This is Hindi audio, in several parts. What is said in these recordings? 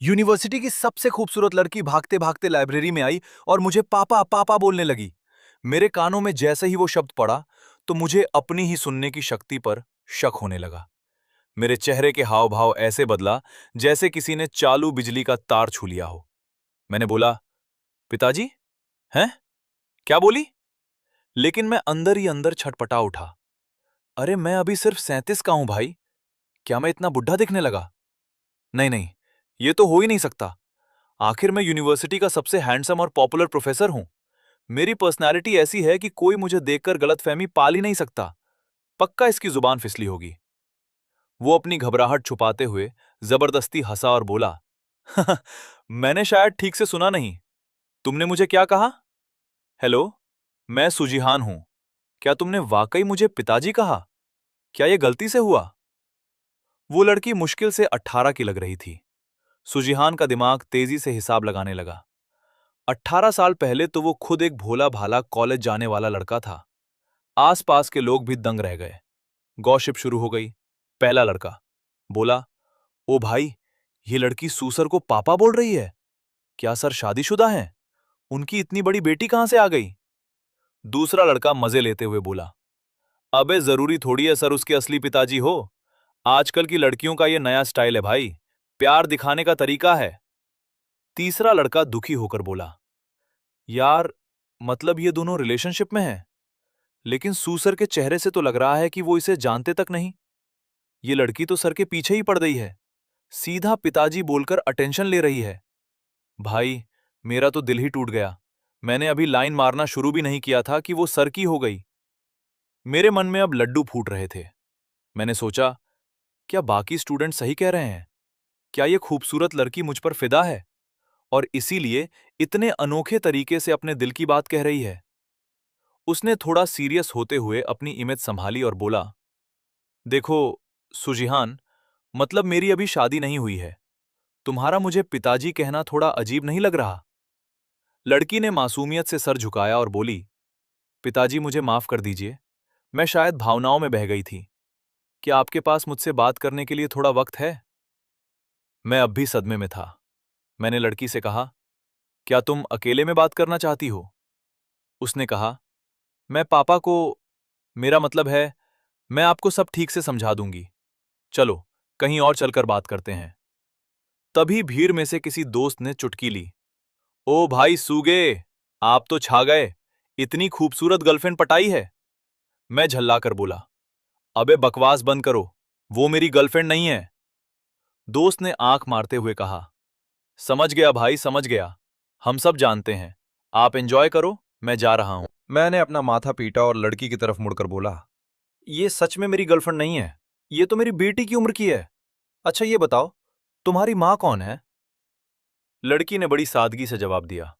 यूनिवर्सिटी की सबसे खूबसूरत लड़की भागते भागते लाइब्रेरी में आई और मुझे पापा पापा बोलने लगी। मेरे कानों में जैसे ही वो शब्द पड़ा तो मुझे अपनी ही सुनने की शक्ति पर शक होने लगा। मेरे चेहरे के हाव भाव ऐसे बदला जैसे किसी ने चालू बिजली का तार छू लिया हो। मैंने बोला, पिताजी? हैं? क्या बोली? लेकिन मैं अंदर ही अंदर छटपटा उठा। अरे मैं अभी सिर्फ 37 का हूं भाई। क्या मैं इतना बुढ़ा दिखने लगा? नहीं नहीं, ये तो हो ही नहीं सकता। आखिर मैं यूनिवर्सिटी का सबसे हैंडसम और पॉपुलर प्रोफेसर हूं। मेरी पर्सनैलिटी ऐसी है कि कोई मुझे देखकर गलतफहमी पाल ही नहीं सकता। पक्का इसकी जुबान फिसली होगी। वो अपनी घबराहट छुपाते हुए जबरदस्ती हंसा और बोला, मैंने शायद ठीक से सुना नहीं। तुमने मुझे क्या कहा? हेलो, मैं सुजिहान हूं। क्या तुमने वाकई मुझे पिताजी कहा? क्या यह गलती से हुआ? वो लड़की मुश्किल से 18 की लग रही थी। सुजिहान का दिमाग तेजी से हिसाब लगाने लगा। 18 साल पहले तो वो खुद एक भोला भाला कॉलेज जाने वाला लड़का था। आसपास के लोग भी दंग रह गए। गॉसिप शुरू हो गई। पहला लड़का बोला, ओ भाई, ये लड़की सूसर को पापा बोल रही है। क्या सर शादीशुदा हैं? उनकी इतनी बड़ी बेटी कहां से आ गई? दूसरा लड़का मजे लेते हुए बोला, अबे जरूरी थोड़ी है सर उसके असली पिताजी हो। आजकल की लड़कियों का ये नया स्टाइल है भाई, प्यार दिखाने का तरीका है। तीसरा लड़का दुखी होकर बोला, यार, मतलब ये दोनों रिलेशनशिप में हैं, लेकिन सूसर के चेहरे से तो लग रहा है कि वो इसे जानते तक नहीं। ये लड़की तो सर के पीछे ही पड़ गई है, सीधा पिताजी बोलकर अटेंशन ले रही है। भाई, मेरा तो दिल ही टूट गया। मैंने अभी लाइन मारना शुरू भी नहीं किया था कि वो सर की हो गई। मेरे मन में अब लड्डू फूट रहे थे। मैंने सोचा, क्या बाकी स्टूडेंट सही कह रहे हैं? क्या ये खूबसूरत लड़की मुझ पर फिदा है और इसीलिए इतने अनोखे तरीके से अपने दिल की बात कह रही है? उसने थोड़ा सीरियस होते हुए अपनी इमेज संभाली और बोला, देखो सुजिहान, मतलब मेरी अभी शादी नहीं हुई है। तुम्हारा मुझे पिताजी कहना थोड़ा अजीब नहीं लग रहा? लड़की ने मासूमियत से सर झुकाया और बोली, पिताजी मुझे माफ कर दीजिए, मैं शायद भावनाओं में बह गई थी। क्या आपके पास मुझसे बात करने के लिए थोड़ा वक्त है? मैं अब भी सदमे में था। मैंने लड़की से कहा, क्या तुम अकेले में बात करना चाहती हो? उसने कहा, मैं पापा को, मेरा मतलब है, मैं आपको सब ठीक से समझा दूंगी। चलो, कहीं और चलकर बात करते हैं। तभी भीड़ में से किसी दोस्त ने चुटकी ली, ओ भाई सूगे, आप तो छा गए। इतनी खूबसूरत गर्लफ्रेंड पटाई है। मैं झल्लाकर बोला, अबे बकवास बंद करो, वो मेरी गर्लफ्रेंड नहीं है। दोस्त ने आंख मारते हुए कहा, समझ गया भाई, समझ गया। हम सब जानते हैं। आप एंजॉय करो, मैं जा रहा हूं। मैंने अपना माथा पीटा और लड़की की तरफ मुड़कर बोला, ये सच में मेरी गर्लफ्रेंड नहीं है। ये तो मेरी बेटी की उम्र की है। अच्छा ये बताओ, तुम्हारी माँ कौन है? लड़की ने बड़ी सादगी से जवाब दिया,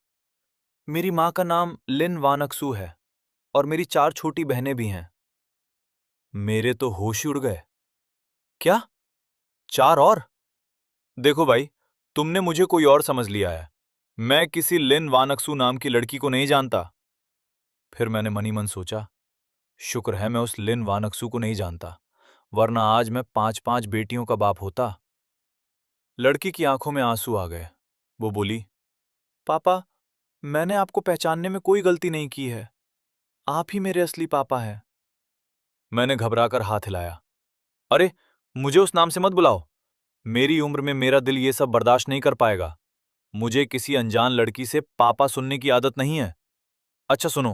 मेरी माँ का नाम लिन वानक्सू है और मेरी 4 छोटी बहनें भी हैं। मेरे तो होश ही उड़ गए। क्या? 4 और? देखो भाई, तुमने मुझे कोई और समझ लिया है। मैं किसी लिन वानक्सू नाम की लड़की को नहीं जानता। फिर मैंने मनी मन सोचा, शुक्र है मैं उस लिन वानक्सू को नहीं जानता, वरना आज मैं 5-5 बेटियों का बाप होता। लड़की की आंखों में आंसू आ गए। वो बोली, पापा, मैंने आपको पहचानने में कोई गलती नहीं की है। आप ही मेरे असली पापा हैं। मैंने घबराकर हाथ हिलाया। अरे, मुझे उस नाम से मत बुलाओ। मेरी उम्र में मेरा दिल ये सब बर्दाश्त नहीं कर पाएगा। मुझे किसी अनजान लड़की से पापा सुनने की आदत नहीं है। अच्छा सुनो,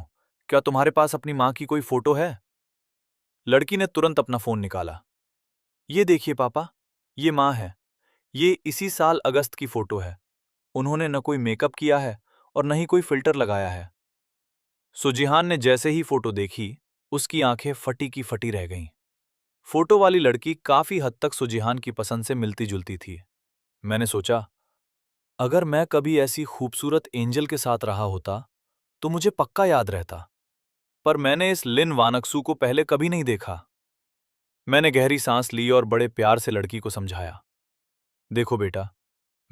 क्या तुम्हारे पास अपनी माँ की कोई फोटो है? लड़की ने तुरंत अपना फोन निकाला। ये देखिए पापा, ये माँ है। ये इसी साल अगस्त की फोटो है। उन्होंने न कोई मेकअप किया है और न ही कोई फिल्टर लगाया है। सुजिहान ने जैसे ही फोटो देखी, उसकी आंखें फटी की फटी रह गईं। फोटो वाली लड़की काफी हद तक सुजिहान की पसंद से मिलती जुलती थी। मैंने सोचा, अगर मैं कभी ऐसी खूबसूरत एंजल के साथ रहा होता तो मुझे पक्का याद रहता। पर मैंने इस लिन वानक्सू को पहले कभी नहीं देखा। मैंने गहरी सांस ली और बड़े प्यार से लड़की को समझाया, देखो बेटा,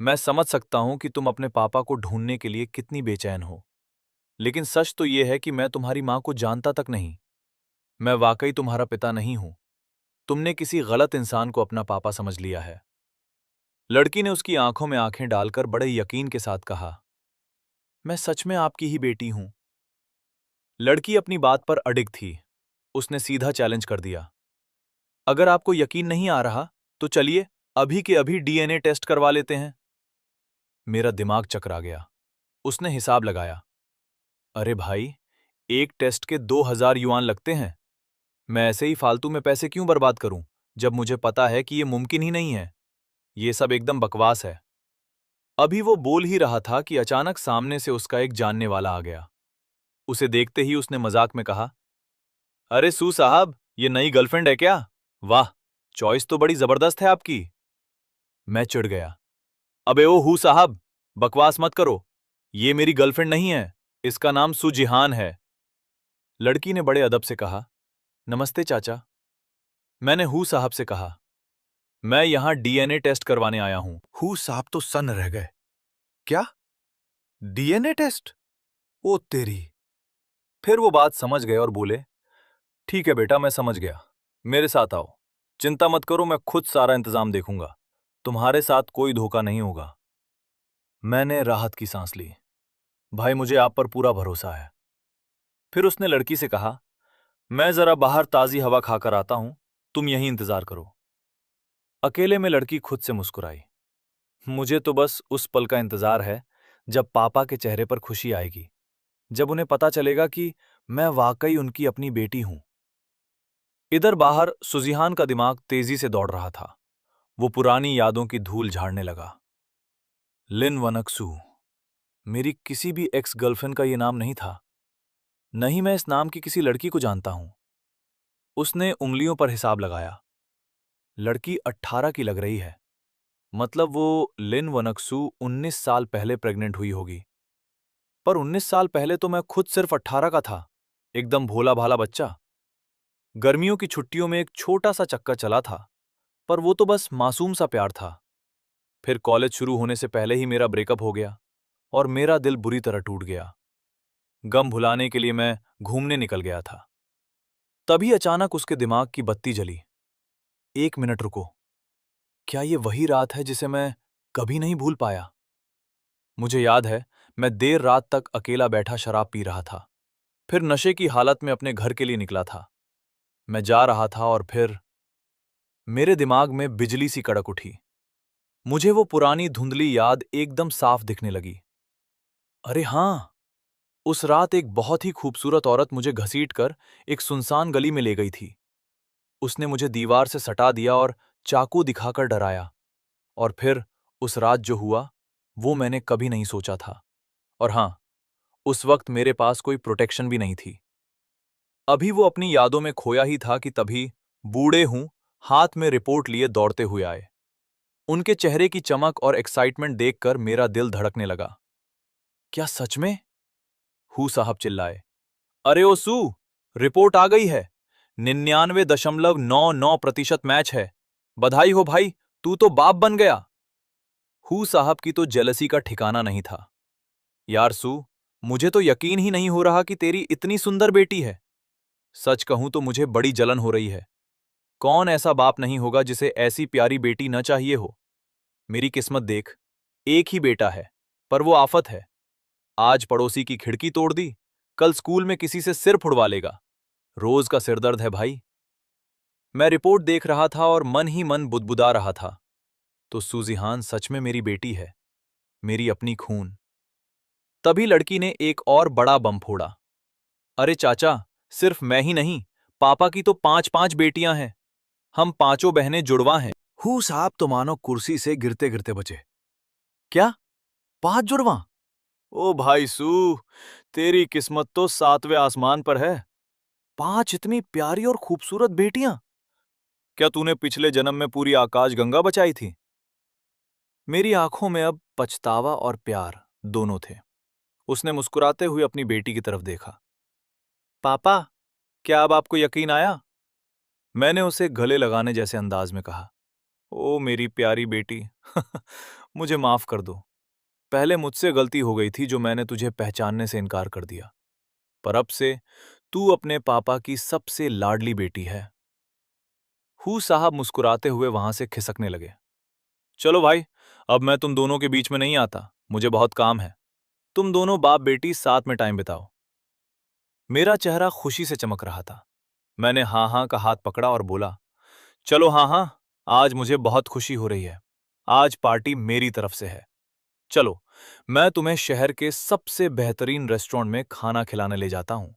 मैं समझ सकता हूं कि तुम अपने पापा को ढूंढने के लिए कितनी बेचैन हो, लेकिन सच तो यह है कि मैं तुम्हारी मां को जानता तक नहीं। मैं वाकई तुम्हारा पिता नहीं हूं। तुमने किसी गलत इंसान को अपना पापा समझ लिया है। लड़की ने उसकी आंखों में आंखें डालकर बड़े यकीन के साथ कहा, मैं सच में आपकी ही बेटी हूं। लड़की अपनी बात पर अडिग थी। उसने सीधा चैलेंज कर दिया, अगर आपको यकीन नहीं आ रहा तो चलिए अभी के अभी डीएनए टेस्ट करवा लेते हैं। मेरा दिमाग चकरा गया। उसने हिसाब लगाया, अरे भाई, एक टेस्ट के 2,000 युआन लगते हैं। मैं ऐसे ही फालतू में पैसे क्यों बर्बाद करूं जब मुझे पता है कि ये मुमकिन ही नहीं है। ये सब एकदम बकवास है। अभी वो बोल ही रहा था कि अचानक सामने से उसका एक जानने वाला आ गया। उसे देखते ही उसने मजाक में कहा, अरे सू साहब, ये नई गर्लफ्रेंड है क्या? वाह, चॉइस तो बड़ी जबरदस्त है आपकी। मैं चिढ़ गया, अबे ओ हू साहब, बकवास मत करो। ये मेरी गर्लफ्रेंड नहीं है, इसका नाम सुजिहान है। लड़की ने बड़े अदब से कहा, नमस्ते चाचा। मैंने हू साहब से कहा, मैं यहां डीएनए टेस्ट करवाने आया हूं। हू साहब तो सन्न रह गए। क्या? DNA test? ओ तेरी। फिर वो बात समझ गए और बोले, ठीक है बेटा, मैं समझ गया। मेरे साथ आओ। चिंता मत करो, मैं खुद सारा इंतजाम देखूंगा। तुम्हारे साथ कोई धोखा नहीं होगा। मैंने राहत की सांस ली। भाई, मुझे आप पर पूरा भरोसा है। फिर उसने लड़की से कहा, मैं जरा बाहर ताजी हवा खाकर आता हूं, तुम यहीं इंतजार करो। अकेले में लड़की खुद से मुस्कुराई। मुझे तो बस उस पल का इंतजार है जब पापा के चेहरे पर खुशी आएगी, जब उन्हें पता चलेगा कि मैं वाकई उनकी अपनी बेटी हूं। इधर बाहर सुजिहान का दिमाग तेजी से दौड़ रहा था। वो पुरानी यादों की धूल झाड़ने लगा। लिन वनक्सू, मेरी किसी भी एक्स गर्लफ्रेंड का ये नाम नहीं था। नहीं, मैं इस नाम की किसी लड़की को जानता हूं। उसने उंगलियों पर हिसाब लगाया। लड़की 18 की लग रही है। मतलब वो लिन वनक्सू 19 साल पहले प्रेग्नेंट हुई होगी। पर 19 साल पहले तो मैं खुद सिर्फ 18 का था, एकदम भोला भाला बच्चा। गर्मियों की छुट्टियों में एक छोटा सा चक्कर चला था, पर वो तो बस मासूम सा प्यार था। फिर कॉलेज शुरू होने से पहले ही मेरा ब्रेकअप हो गया और मेरा दिल बुरी तरह टूट गया। गम भुलाने के लिए मैं घूमने निकल गया था। तभी अचानक उसके दिमाग की बत्ती जली। 1 मिनट रुको, क्या ये वही रात है जिसे मैं कभी नहीं भूल पाया? मुझे याद है, मैं देर रात तक अकेला बैठा शराब पी रहा था। फिर नशे की हालत में अपने घर के लिए निकला था। मैं जा रहा था और फिर मेरे दिमाग में बिजली सी कड़क उठी। मुझे वो पुरानी धुंधली याद एकदम साफ दिखने लगी। अरे हाँ, उस रात एक बहुत ही खूबसूरत औरत मुझे घसीटकर एक सुनसान गली में ले गई थी। उसने मुझे दीवार से सटा दिया और चाकू दिखाकर डराया। और फिर उस रात जो हुआ, वो मैंने कभी नहीं सोचा था। और हाँ, उस वक्त मेरे पास कोई प्रोटेक्शन भी नहीं थी। अभी वो अपनी यादों में खोया ही था कि तभी बूढ़े हूं हाथ में रिपोर्ट लिए दौड़ते हुए आए। उनके चेहरे की चमक और एक्साइटमेंट देखकर मेरा दिल धड़कने लगा। क्या सच में? हू साहब चिल्लाए, अरे ओ सू, रिपोर्ट आ गई है। 99.99% मैच है। बधाई हो भाई, तू तो बाप बन गया। हू साहब की तो जेलसी का ठिकाना नहीं था। यार सू, मुझे तो यकीन ही नहीं हो रहा कि तेरी इतनी सुंदर बेटी है। सच कहूं तो मुझे बड़ी जलन हो रही है। कौन ऐसा बाप नहीं होगा जिसे ऐसी प्यारी बेटी न चाहिए हो। मेरी किस्मत देख, एक ही बेटा है, पर वो आफत है। आज पड़ोसी की खिड़की तोड़ दी, कल स्कूल में किसी से सिर फुड़वा लेगा। रोज का सिरदर्द है भाई। मैं रिपोर्ट देख रहा था और मन ही मन बुदबुदा रहा था। तो सूजिहान सच में मेरी बेटी है, मेरी अपनी खून। तभी लड़की ने एक और बड़ा बम फोड़ा। अरे चाचा, सिर्फ मैं ही नहीं, पापा की तो 5-5 बेटियां हैं। हम पांचों बहनें जुड़वा हैं। हू साहब तो मानो कुर्सी से गिरते गिरते बचे। क्या? 5 जुड़वा? ओ भाई सू, तेरी किस्मत तो 7वें आसमान पर है। 5 इतनी प्यारी और खूबसूरत बेटियां? क्या तूने पिछले जन्म में पूरी आकाशगंगा बचाई थी? मेरी आंखों में अब पछतावा और प्यार दोनों थे। उसने मुस्कुराते हुए अपनी बेटी की तरफ देखा। पापा, क्या अब आपको यकीन आया? मैंने उसे गले लगाने जैसे अंदाज में कहा। ओ मेरी प्यारी बेटी, मुझे माफ कर दो। पहले मुझसे गलती हो गई थी जो मैंने तुझे पहचानने से इनकार कर दिया। पर अब से तू अपने पापा की सबसे लाडली बेटी है। हू साहब मुस्कुराते हुए वहां से खिसकने लगे। चलो भाई, अब मैं तुम दोनों के बीच में नहीं आता, मुझे बहुत काम है। तुम दोनों बाप बेटी साथ में टाइम बिताओ। मेरा चेहरा खुशी से चमक रहा था। मैंने हाँ हाँ का हाथ पकड़ा और बोला, चलो हाँ हाँ, आज मुझे बहुत खुशी हो रही है। आज पार्टी मेरी तरफ से है। चलो, मैं तुम्हें शहर के सबसे बेहतरीन रेस्टोरेंट में खाना खिलाने ले जाता हूं।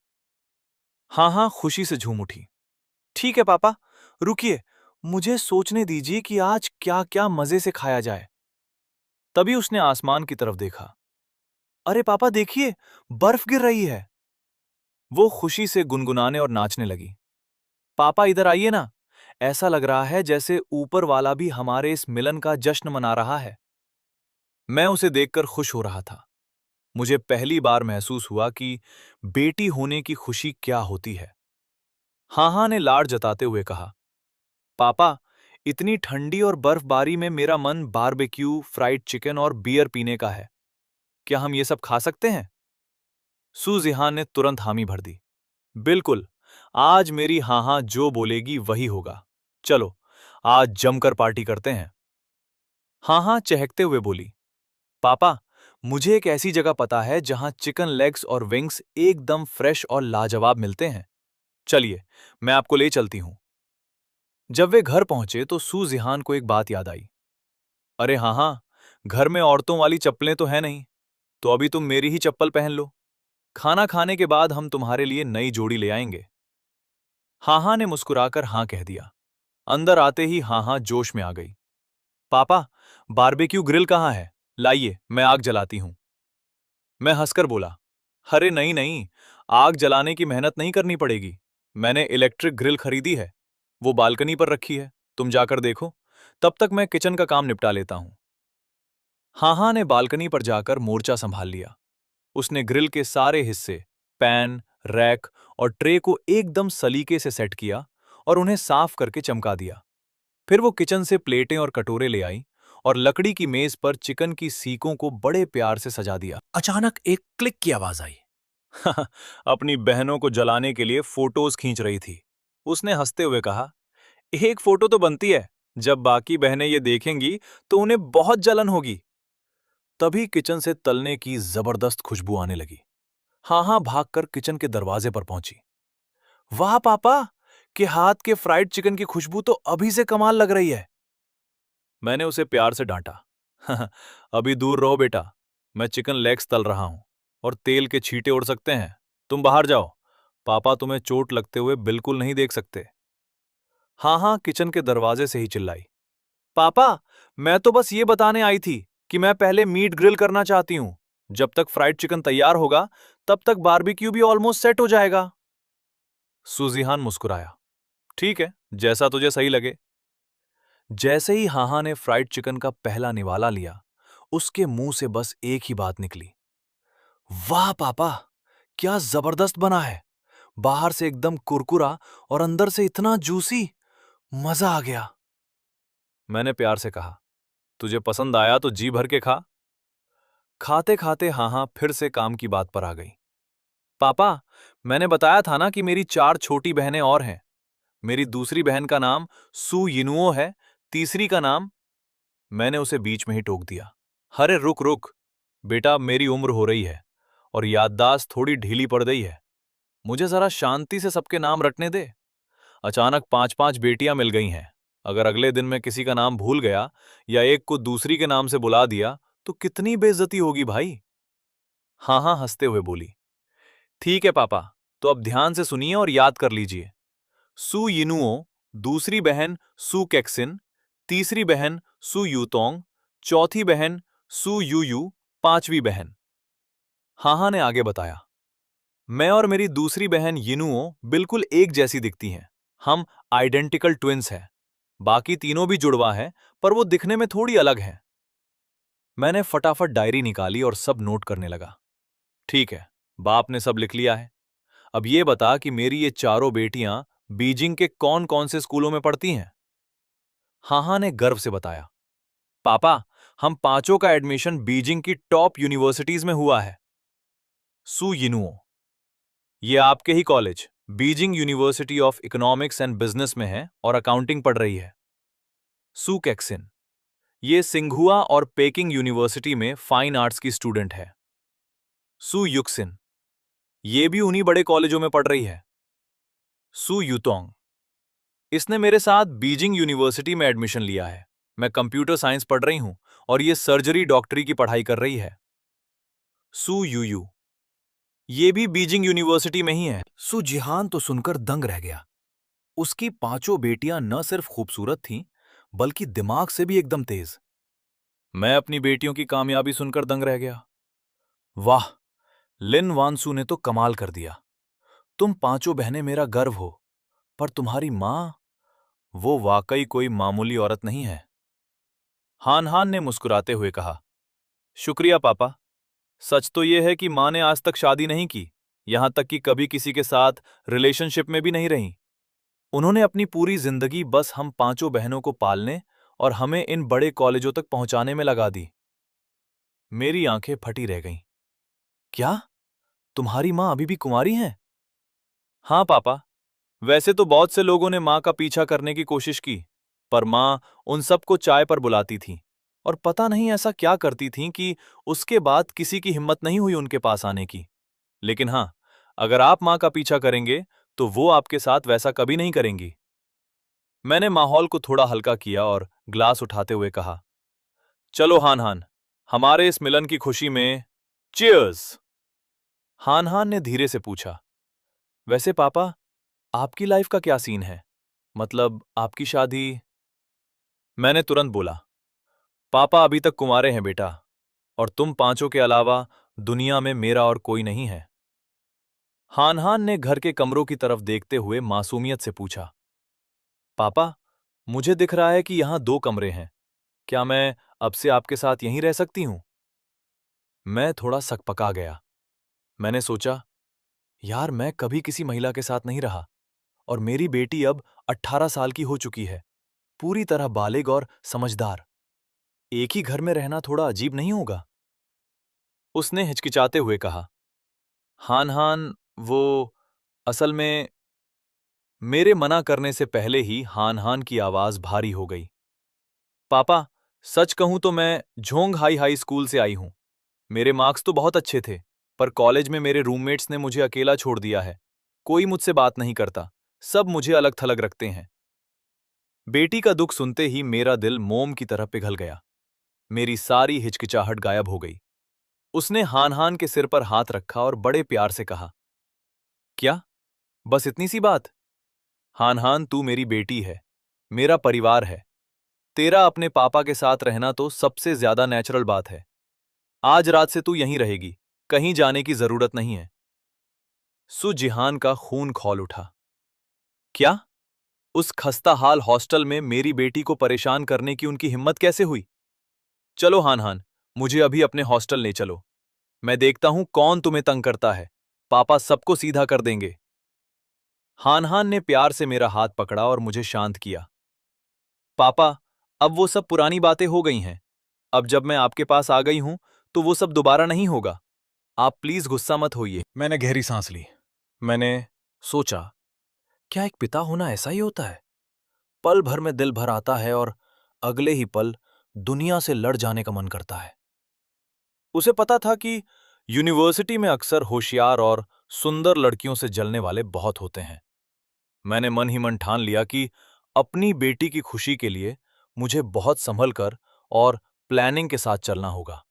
हाँ हाँ खुशी से झूम उठी। ठीक है पापा, रुकिए, मुझे सोचने दीजिए कि आज क्या क्या मजे से खाया जाए। तभी उसने आसमान की तरफ देखा। अरे पापा देखिए, बर्फ गिर रही है। वो खुशी से गुनगुनाने और नाचने लगी। पापा इधर आइए ना, ऐसा लग रहा है जैसे ऊपर वाला भी हमारे इस मिलन का जश्न मना रहा है। मैं उसे देखकर खुश हो रहा था। मुझे पहली बार महसूस हुआ कि बेटी होने की खुशी क्या होती है। हाँ हाँ ने लाड जताते हुए कहा, पापा, इतनी ठंडी और बर्फबारी में मेरा मन बारबेक्यू, फ्राइड चिकन और बियर पीने का है। क्या हम ये सब खा सकते हैं? सूजिहान ने तुरंत हामी भर दी। बिल्कुल, आज मेरी हाँ हाँ जो बोलेगी वही होगा। चलो, आज जमकर पार्टी करते हैं। हाँ हाँ चहकते हुए बोली, पापा, मुझे एक ऐसी जगह पता है जहां चिकन लेग्स और विंग्स एकदम फ्रेश और लाजवाब मिलते हैं। चलिए, मैं आपको ले चलती हूं। जब वे घर पहुंचे तो सूजिहान को एक बात याद आई। अरे हाँ हाँ, घर में औरतों वाली चप्पलें तो है नहीं, तो अभी तुम मेरी ही चप्पल पहन लो। खाना खाने के बाद हम तुम्हारे लिए नई जोड़ी ले आएंगे। हाँ हाँ ने मुस्कुराकर हाँ कह दिया। अंदर आते ही हाँ हाँ जोश में आ गई। पापा, बारबेक्यू ग्रिल कहाँ है? लाइए, मैं आग जलाती हूं। मैं हंसकर बोला, अरे नहीं नहीं, आग जलाने की मेहनत नहीं करनी पड़ेगी। मैंने इलेक्ट्रिक ग्रिल खरीदी है। वो बालकनी पर रखी है, तुम जाकर देखो। तब तक मैं किचन का काम निपटा लेता हूं। हाँ हाँ ने बालकनी पर जाकर मोर्चा संभाल लिया। उसने ग्रिल के सारे हिस्से, पैन, रैक और ट्रे को एकदम सलीके से सेट किया और उन्हें साफ करके चमका दिया। फिर वो किचन से प्लेटें और कटोरे ले आई और लकड़ी की मेज पर चिकन की सीकों को बड़े प्यार से सजा दिया। अचानक एक क्लिक की आवाज आई। अपनी बहनों को जलाने के लिए फोटोज खींच रही थी। उसने हंसते हुए कहा, एक फोटो तो बनती है, जब बाकी बहनें ये देखेंगी तो उन्हें बहुत जलन होगी। तभी किचन से तलने की जबरदस्त खुशबू आने लगी। हाँ हाँ भागकर किचन के दरवाजे पर पहुंची। वाह पापा, के हाथ के फ्राइड चिकन की खुशबू तो अभी से कमाल लग रही है। मैंने उसे प्यार से डांटा। अभी दूर रहो बेटा, मैं चिकन लेग्स तल रहा हूं और तेल के छींटे उड़ सकते हैं। तुम बाहर जाओ, पापा तुम्हें चोट लगते हुए बिल्कुल नहीं देख सकते। हाँ हाँ किचन के दरवाजे से ही चिल्लाई। पापा, मैं तो बस ये बताने आई थी कि मैं पहले मीट ग्रिल करना चाहती हूँ। जब तक फ्राइड चिकन तैयार होगा, तब तक बारबेक्यू भी ऑलमोस्ट सेट हो जाएगा। सुजिहान मुस्कुराया। ठीक है, जैसा तुझे सही लगे। जैसे ही हाहा ने फ्राइड चिकन का पहला निवाला लिया, उसके मुंह से बस एक ही बात निकली। वाह पापा, क्या जबरदस्त बना है। बाहर से एकदम कुरकुरा और अंदर से इतना जूसी। मजा आ गया। मैंने प्यार से कहा, तुझे पसंद आया तो जी भर के खा। खाते खाते हाहा फिर से काम की बात पर आ गई। पापा, मैंने बताया था ना कि मेरी 4 छोटी बहनें और हैं। मेरी दूसरी बहन का नाम सू यिनुओ है, तीसरी का नाम। मैंने उसे बीच में ही टोक दिया। अरे रुक रुक, बेटा, मेरी उम्र हो रही है और याददाश्त थोड़ी ढीली पड़ गई है। मुझे जरा शांति से सबके नाम रटने दे। अचानक 5-5 बेटियां मिल गई हैं। अगर अगले दिन मैं किसी का नाम भूल गया या एक को दूसरी के नाम से बुला दिया तो कितनी बेइज्जती होगी भाई। हाँ हाँ हंसते हुए बोली, ठीक है पापा, तो अब ध्यान से सुनिए और याद कर लीजिए। सू यिनुओ, दूसरी बहन सू कैक्सिन, तीसरी बहन सू यूतोंग, चौथी बहन सू यूयू, पांचवी बहन। हाहा ने आगे बताया, मैं और मेरी दूसरी बहन यिनुओ बिल्कुल एक जैसी दिखती हैं। हम आइडेंटिकल ट्विंस हैं। बाकी तीनों भी जुड़वा हैं, पर वो दिखने में थोड़ी अलग हैं। मैंने फटाफट डायरी निकाली और सब नोट करने लगा। ठीक है, बाप ने सब लिख लिया है। अब ये बता कि मेरी ये चारों बेटियां बीजिंग के कौन कौन से स्कूलों में पढ़ती हैं? हाहा ने गर्व से बताया, पापा, हम पांचों का एडमिशन बीजिंग की टॉप यूनिवर्सिटीज में हुआ है। सू यिनुओ, ये आपके ही college Beijing University of Economics and Business में है और अकाउंटिंग पढ़ रही है। सू कैक्सिन, ये सिंघुआ और पेकिंग यूनिवर्सिटी में फाइन आर्ट्स की स्टूडेंट है। सु युक्सिन, ये भी उन्हीं बड़े कॉलेजों में पढ़ रही है। सु युतोंग, इसने मेरे साथ बीजिंग यूनिवर्सिटी में एडमिशन लिया है। मैं कंप्यूटर साइंस पढ़ रही हूं और ये सर्जरी डॉक्टरी की पढ़ाई कर रही है। सु यूयू, ये भी बीजिंग यूनिवर्सिटी में ही है। सु जिहान तो सुनकर दंग रह गया। उसकी पांचों बेटियां न सिर्फ खूबसूरत थीं, बल्कि दिमाग से भी एकदम तेज। मैं अपनी बेटियों की कामयाबी सुनकर दंग रह गया। वाह, लिन वानसू ने तो कमाल कर दिया। तुम पांचों बहनें मेरा गर्व हो, पर तुम्हारी मां, वो वाकई कोई मामूली औरत नहीं है। हान हान ने मुस्कुराते हुए कहा, शुक्रिया पापा। सच तो यह है कि मां ने आज तक शादी नहीं की, यहां तक कि कभी किसी के साथ रिलेशनशिप में भी नहीं रही। उन्होंने अपनी पूरी जिंदगी बस हम पांचों बहनों को पालने और हमें इन बड़े कॉलेजों तक पहुंचाने में लगा दी। मेरी आंखें फटी रह गईं। क्या तुम्हारी मां अभी भी कुंवारी हैं? हाँ पापा, वैसे तो बहुत से लोगों ने मां का पीछा करने की कोशिश की, पर मां उन सबको चाय पर बुलाती थी और पता नहीं ऐसा क्या करती थीं कि उसके बाद किसी की हिम्मत नहीं हुई उनके पास आने की। लेकिन हाँ, अगर आप मां का पीछा करेंगे तो वो आपके साथ वैसा कभी नहीं करेंगी। मैंने माहौल को थोड़ा हल्का किया और ग्लास उठाते हुए कहा, चलो हान हान, हमारे इस मिलन की खुशी में चीयर्स। हान हान ने धीरे से पूछा, वैसे पापा, आपकी लाइफ का क्या सीन है? मतलब आपकी शादी? मैंने तुरंत बोला, पापा अभी तक कुंवारे हैं बेटा, और तुम पांचों के अलावा दुनिया में मेरा और कोई नहीं है। हान हान ने घर के कमरों की तरफ देखते हुए मासूमियत से पूछा, पापा, मुझे दिख रहा है कि यहां 2 कमरे हैं। क्या मैं अब से आपके साथ यहीं रह सकती हूं? मैं थोड़ा सकपका गया। मैंने सोचा, यार मैं कभी किसी महिला के साथ नहीं रहा, और मेरी बेटी अब 18 साल की हो चुकी है, पूरी तरह बालिग और समझदार। एक ही घर में रहना थोड़ा अजीब नहीं होगा? उसने हिचकिचाते हुए कहा, हान हान, वो असल में। मेरे मना करने से पहले ही हान हान की आवाज भारी हो गई। पापा, सच कहूं तो मैं झोंग हाई हाई स्कूल से आई हूं। मेरे मार्क्स तो बहुत अच्छे थे, पर कॉलेज में मेरे रूममेट्स ने मुझे अकेला छोड़ दिया है। कोई मुझसे बात नहीं करता, सब मुझे अलग थलग रखते हैं। बेटी का दुख सुनते ही मेरा दिल मोम की तरह पिघल गया। मेरी सारी हिचकिचाहट गायब हो गई। उसने हान हान के सिर पर हाथ रखा और बड़े प्यार से कहा, क्या बस इतनी सी बात? हान हान, तू मेरी बेटी है, मेरा परिवार है। तेरा अपने पापा के साथ रहना तो सबसे ज्यादा नेचुरल बात है। आज रात से तू यहीं रहेगी, कहीं जाने की जरूरत नहीं है। सुजिहान का खून खौल उठा। क्या? उस खस्ताहाल हॉस्टल में मेरी बेटी को परेशान करने की उनकी हिम्मत कैसे हुई? चलो हान हान, मुझे अभी अपने हॉस्टल ले चलो। मैं देखता हूं कौन तुम्हें तंग करता है। पापा सबको सीधा कर देंगे। हान हान ने प्यार से मेरा हाथ पकड़ा और मुझे शांत किया। पापा, अब वो सब पुरानी बातें हो गई हैं। अब जब मैं आपके पास आ गई हूं, तो वो सब दोबारा नहीं होगा। आप प्लीज गुस्सा मत होइए। मैंने गहरी सांस ली। मैंने सोचा, क्या एक पिता होना ऐसा ही होता है? पल भर में दिल भर आता है और अगले ही पल दुनिया से लड़ जाने का मन करता है। उसे पता था कि यूनिवर्सिटी में अक्सर होशियार और सुंदर लड़कियों से जलने वाले बहुत होते हैं। मैंने मन ही मन ठान लिया कि अपनी बेटी की खुशी के लिए मुझे बहुत संभल कर और प्लानिंग के साथ चलना होगा।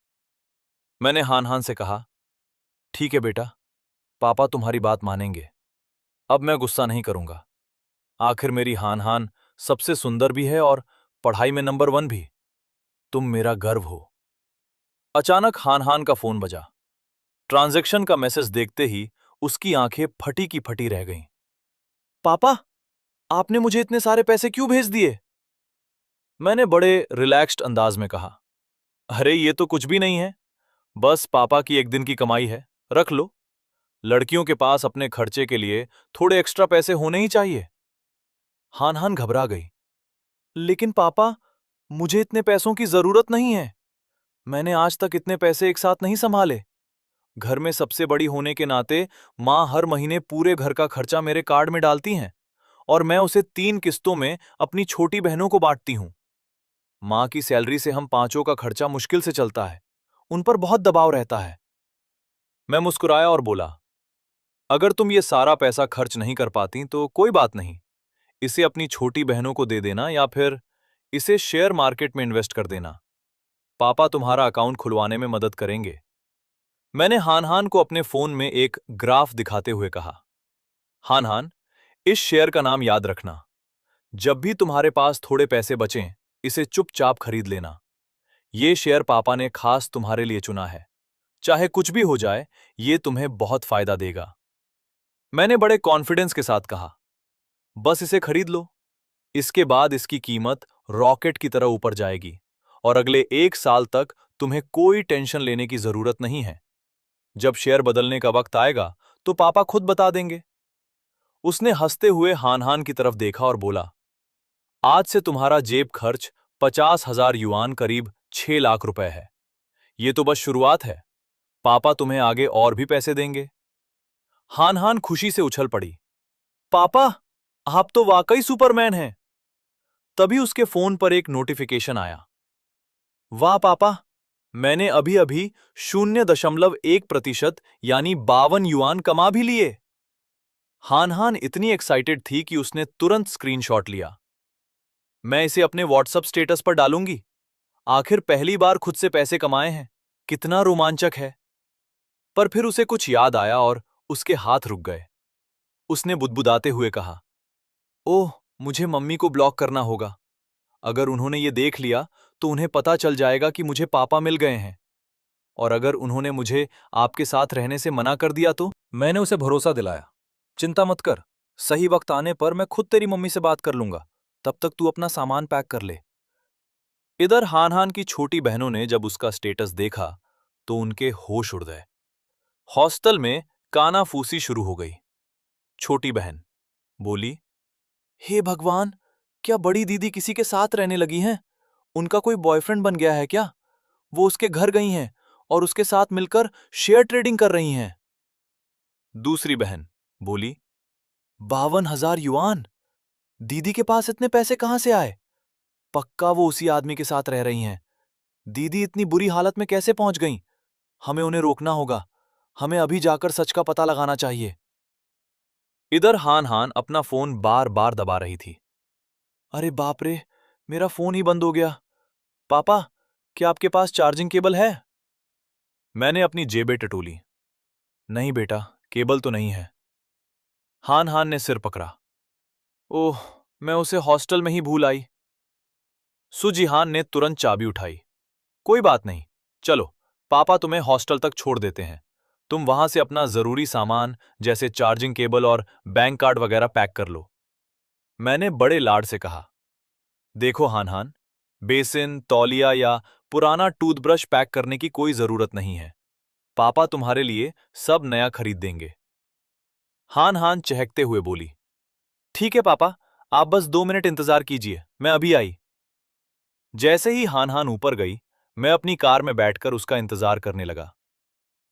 मैंने हान हान से कहा, ठीक है बेटा, पापा तुम्हारी बात मानेंगे। अब मैं गुस्सा नहीं करूंगा। आखिर मेरी हान हान सबसे सुंदर भी है और पढ़ाई में नंबर 1 भी। तुम मेरा गर्व हो। अचानक हान हान का फोन बजा। ट्रांजैक्शन का मैसेज देखते ही उसकी आंखें फटी की फटी रह गईं। पापा, आपने मुझे इतने सारे पैसे क्यों भेज दिए? मैंने बड़े रिलैक्स्ड अंदाज में कहा, अरे ये तो कुछ भी नहीं है, बस पापा की एक दिन की कमाई है, रख लो। लड़कियों के पास अपने खर्चे के लिए थोड़े एक्स्ट्रा पैसे होने ही चाहिए। हान हान घबरा गई। लेकिन पापा, मुझे इतने पैसों की जरूरत नहीं है। मैंने आज तक इतने पैसे एक साथ नहीं संभाले। घर में सबसे बड़ी होने के नाते मां हर महीने पूरे घर का खर्चा मेरे कार्ड में डालती हैं और मैं उसे 3 किस्तों में अपनी छोटी बहनों को बांटती हूं। माँ की सैलरी से हम पांचों का खर्चा मुश्किल से चलता है। उन पर बहुत दबाव रहता है। मैं मुस्कुराया और बोला, अगर तुम ये सारा पैसा खर्च नहीं कर पाती तो कोई बात नहीं। इसे अपनी छोटी बहनों को दे देना या फिर इसे शेयर मार्केट में इन्वेस्ट कर देना। पापा तुम्हारा अकाउंट खुलवाने में मदद करेंगे। मैंने हान हान को अपने फोन में एक ग्राफ दिखाते हुए कहा, हान हान, इस शेयर का नाम याद रखना। जब भी तुम्हारे पास थोड़े पैसे बचें, इसे चुपचाप खरीद लेना। ये शेयर पापा ने खास तुम्हारे लिए चुना है। चाहे कुछ भी हो जाए, ये तुम्हें बहुत फायदा देगा। मैंने बड़े कॉन्फिडेंस के साथ कहा, बस इसे खरीद लो। इसके बाद इसकी कीमत रॉकेट की तरह ऊपर जाएगी और अगले 1 साल तक तुम्हें कोई टेंशन लेने की जरूरत नहीं है। जब शेयर बदलने का वक्त आएगा तो पापा खुद बता देंगे। उसने हंसते हुए हान हान की तरफ देखा और बोला, आज से तुम्हारा जेब खर्च 50,000 युआन करीब 6 लाख रुपए है। ये तो बस शुरुआत है। पापा तुम्हें आगे और भी पैसे देंगे। हान हान खुशी से उछल पड़ी, पापा, आप तो वाकई सुपरमैन हैं। तभी उसके फोन पर एक नोटिफिकेशन आया, वाह पापा, मैंने अभी अभी 0.1% यानी 52 युआन कमा भी लिए। हान हान इतनी एक्साइटेड थी कि उसने तुरंत स्क्रीनशॉट लिया। मैं इसे अपने व्हाट्सएप स्टेटस पर डालूंगी। आखिर पहली बार खुद से पैसे कमाए हैं। कितना रोमांचक है। पर फिर उसे कुछ याद आया और उसके हाथ रुक गए। उसने बुदबुदाते हुए कहा, ओह, मुझे मम्मी को ब्लॉक करना होगा। अगर उन्होंने ये देख लिया तो उन्हें पता चल जाएगा कि मुझे पापा मिल गए हैं। और अगर उन्होंने मुझे आपके साथ रहने से मना कर दिया तो? मैंने उसे भरोसा दिलाया, चिंता मत कर, सही वक्त आने पर मैं खुद तेरी मम्मी से बात कर लूंगा। तब तक तू अपना सामान पैक कर ले। इधर हान हान की छोटी बहनों ने जब उसका स्टेटस देखा तो उनके होश उड़ गए। हॉस्टल में कानाफूसी शुरू हो गई। छोटी बहन बोली, हे भगवान, क्या बड़ी दीदी किसी के साथ रहने लगी हैं? उनका कोई बॉयफ्रेंड बन गया है क्या? वो उसके घर गई हैं और उसके साथ मिलकर शेयर ट्रेडिंग कर रही हैं। दूसरी बहन बोली, 52,000 युआन, दीदी के पास इतने पैसे कहां से आए? पक्का वो उसी आदमी के साथ रह रही हैं। दीदी इतनी बुरी हालत में कैसे पहुंच गईं? हमें उन्हें रोकना होगा। हमें अभी जाकर सच का पता लगाना चाहिए। इधर हान हान अपना फोन बार बार दबा रही थी। अरे बाप रे, मेरा फोन ही बंद हो गया। पापा, क्या आपके पास चार्जिंग केबल है? मैंने अपनी जेबें टटोली। नहीं बेटा, केबल तो नहीं है। हान हान ने सिर पकड़ा। ओह, मैं उसे हॉस्टल में ही भूल आई। सुजिहान ने तुरंत चाबी उठाई। कोई बात नहीं, चलो, पापा तुम्हें हॉस्टल तक छोड़ देते हैं। तुम वहां से अपना जरूरी सामान जैसे चार्जिंग केबल और बैंक कार्ड वगैरह पैक कर लो। मैंने बड़े लाड से कहा, देखो हान हान, बेसिन, तौलिया या पुराना टूथब्रश पैक करने की कोई जरूरत नहीं है। पापा तुम्हारे लिए सब नया खरीद देंगे। हान हान चहकते हुए बोली, ठीक है पापा, आप बस 2 मिनट इंतजार कीजिए, मैं अभी आई। जैसे ही हान हान ऊपर गई, मैं अपनी कार में बैठकर उसका इंतजार करने लगा।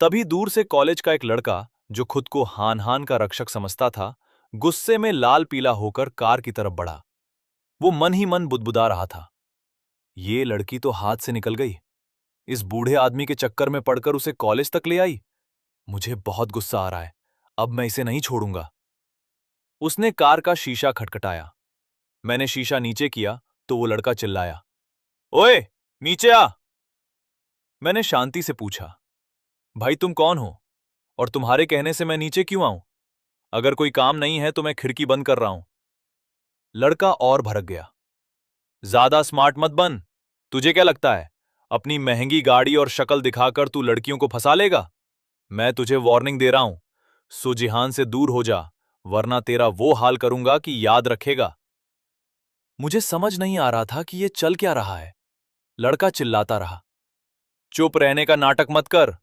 तभी दूर से कॉलेज का एक लड़का, जो खुद को हान हान का रक्षक समझता था, गुस्से में लाल पीला होकर कार की तरफ बढ़ा। वो मन ही मन बुदबुदा रहा था, ये लड़की तो हाथ से निकल गई। इस बूढ़े आदमी के चक्कर में पड़कर उसे कॉलेज तक ले आई। मुझे बहुत गुस्सा आ रहा है। अब मैं इसे नहीं छोड़ूंगा। उसने कार का शीशा खटखटाया। मैंने शीशा नीचे किया तो वो लड़का चिल्लाया, ओए, नीचे आ। मैंने शांति से पूछा, भाई तुम कौन हो और तुम्हारे कहने से मैं नीचे क्यों आऊं? अगर कोई काम नहीं है तो मैं खिड़की बंद कर रहा हूं। लड़का और भड़क गया, ज्यादा स्मार्ट मत बन। तुझे क्या लगता है, अपनी महंगी गाड़ी और शक्ल दिखाकर तू लड़कियों को फंसा लेगा? मैं तुझे वार्निंग दे रहा हूं, सुजिहान से दूर हो जा, वरना तेरा वो हाल करूंगा कि याद रखेगा। मुझे समझ नहीं आ रहा था कि ये चल क्या रहा है। लड़का चिल्लाता रहा, चुप रहने का नाटक मत कर।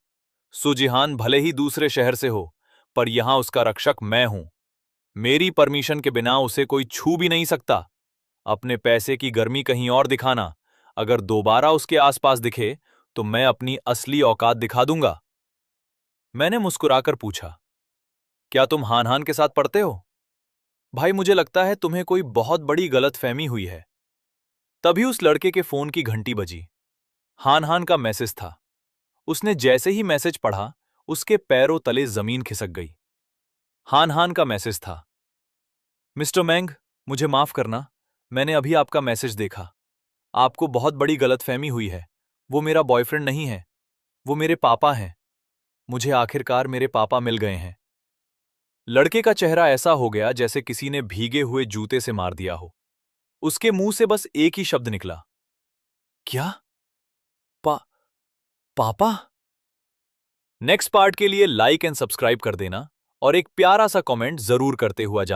सुजिहान भले ही दूसरे शहर से हो, पर यहां उसका रक्षक मैं हूं। मेरी परमिशन के बिना उसे कोई छू भी नहीं सकता। अपने पैसे की गर्मी कहीं और दिखाना। अगर दोबारा उसके आसपास दिखे तो मैं अपनी असली औकात दिखा दूंगा। मैंने मुस्कुराकर पूछा, क्या तुम हान हान के साथ पढ़ते हो? भाई मुझे लगता है तुम्हें कोई बहुत बड़ी गलतफहमी हुई है। तभी उस लड़के के फोन की घंटी बजी। हान हान का मैसेज था। उसने जैसे ही मैसेज पढ़ा, उसके पैरों तले जमीन खिसक गई। हान हान का मैसेज था। मिस्टर मैंग, मुझे माफ करना, मैंने अभी आपका मैसेज देखा। आपको बहुत बड़ी गलतफहमी हुई है। वो मेरा बॉयफ्रेंड नहीं है, वो मेरे पापा हैं। मुझे आखिरकार मेरे पापा मिल गए हैं। लड़के का चेहरा ऐसा हो गया जैसे किसी ने भीगे हुए जूते से मार दिया हो। उसके मुंह से बस एक ही शब्द निकला, क्या? पा पापा? नेक्स्ट पार्ट के लिए लाइक एंड सब्सक्राइब कर देना और एक प्यारा सा कमेंट जरूर करते हुआ जाना।